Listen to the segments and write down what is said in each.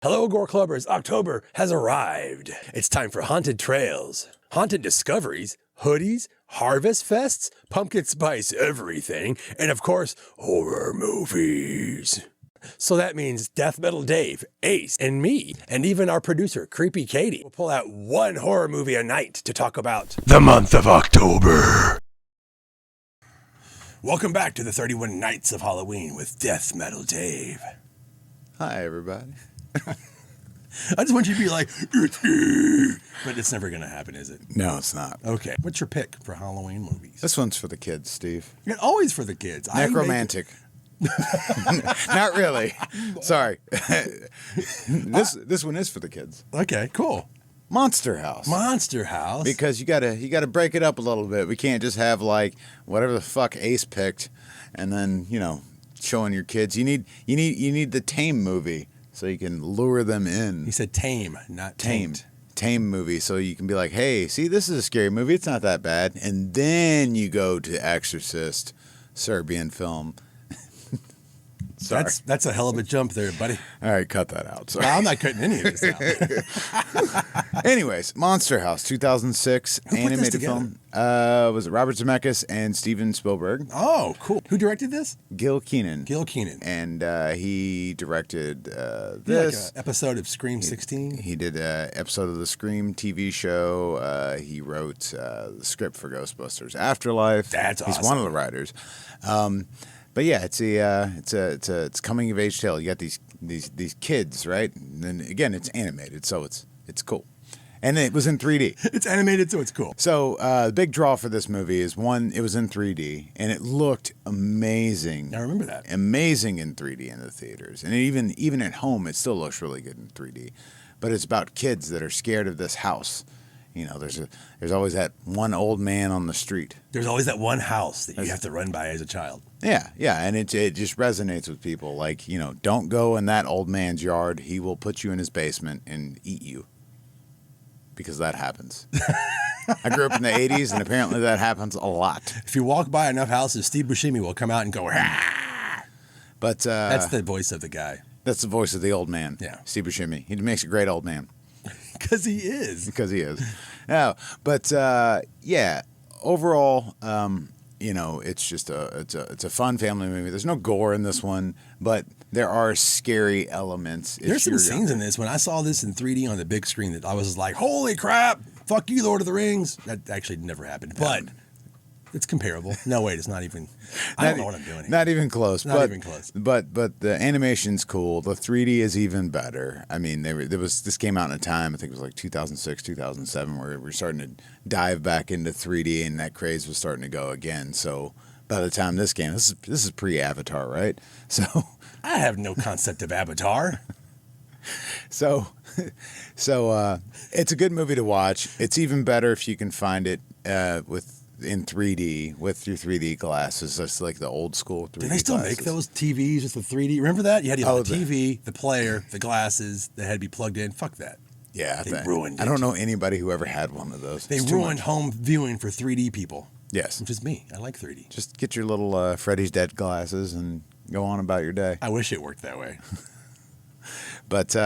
Hello, Gore Clubbers. October has arrived. It's time for haunted trails, haunted discoveries, hoodies, harvest fests, pumpkin spice everything, and of course, horror movies. So that means Death Metal Dave, Ace, and me, and even our producer, Kreepy Katie, will pull out one horror movie a night to talk about the month of October. Welcome back to the 31 Nights of Halloween with Death Metal Dave. Hi, everybody. I just want you to be like, it's me. But it's never going to happen, is it? No, it's not. Okay. What's your pick for Halloween movies? This one's for the kids, Steve. You're always for the kids. Necromantic. Not really. Sorry. This one is for the kids. Okay, cool. Monster House. Monster House. Because you gotta break it up a little bit. We can't just have like whatever the fuck Ace picked, and then showing your kids. You need the tame movie so you can lure them in. He said tame, not tamed. Tame movie, so you can be like, hey, see, this is a scary movie. It's not that bad. And then you go to Exorcist, Serbian film. Sorry. That's a hell of a jump there, buddy. All right, cut that out. Sorry. No, I'm not cutting any of this out. Anyways, Monster House, 2006 animated film. Was it Robert Zemeckis and Steven Spielberg? Oh, cool. Who directed this? Gil Kenan. Gil Kenan. And he directed this. Like an episode of Scream 16? He did an episode of the Scream TV show. He wrote the script for Ghostbusters Afterlife. That's awesome. He's one of the writers. But yeah, it's a coming of age tale. You got these kids, right? And then again, it's animated, so it's cool. And it was in 3D. It's animated, so it's cool. So the big draw for this movie is one, it was in 3D, and it looked amazing. I remember that. Amazing in 3D in the theaters, and even at home, it still looks really good in 3D. But it's about kids that are scared of this house. There's always that one old man on the street. There's always that one house that you have to run by as a child. Yeah, and it just resonates with people. Like, don't go in that old man's yard. He will put you in his basement and eat you. Because that happens. I grew up in the 80s, and apparently that happens a lot. If you walk by enough houses, Steve Buscemi will come out and go, "Ah!" But that's the voice of the guy. That's the voice of the old man. Yeah. Steve Buscemi. He makes a great old man. Because he is. Because he is. No, but yeah, overall, it's just it's a fun family movie. There's no gore in this one, but there are scary elements. There's some scenes in this. When I saw this in 3D on the big screen, that I was like, holy crap, fuck you, Lord of the Rings. That actually never happened, but it's comparable. No, wait, it's not even. I don't know what I'm doing here. Not even close. Even close. But the animation's cool. The 3D is even better. I mean, this came out in a time, I think it was like 2006, 2007, where we're starting to dive back into 3D, and that craze was starting to go again. So by the time this is pre-Avatar, right? So I have no concept of Avatar. So it's a good movie to watch. It's even better if you can find it in 3D with your 3D glasses. That's like the old school 3D. Do they still make those TVs with the 3D? Remember that? You had the TV, the player, the glasses that had to be plugged in. Fuck that. Yeah, they ruined it. I don't know anybody who ever had one of those. They ruined home viewing for 3D people. Yes. Which is me. I like 3D. Just get your little Freddy's Dead glasses and go on about your day. I wish it worked that way. But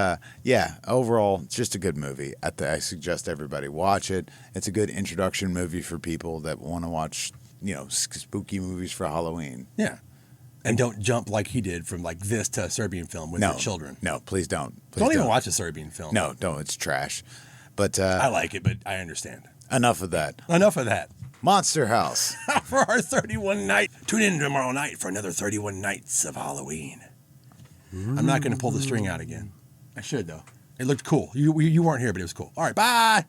yeah, overall, it's just a good movie. I suggest everybody watch it. It's a good introduction movie for people that want to watch, spooky movies for Halloween. Yeah. And don't jump like he did from like this to a Serbian film with your children. No, please don't. Don't even watch a Serbian film. No, don't. It's trash. But I like it, but I understand. Enough of that. Enough of that. Monster House. For our 31 night. Tune in tomorrow night for another 31 nights of Halloween. I'm not going to pull the string out again. I should, though. It looked cool. You weren't here, but it was cool. All right, bye.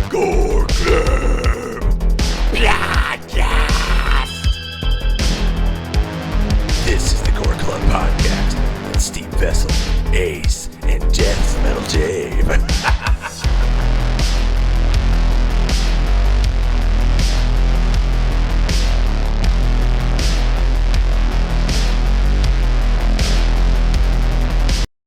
Gore Club.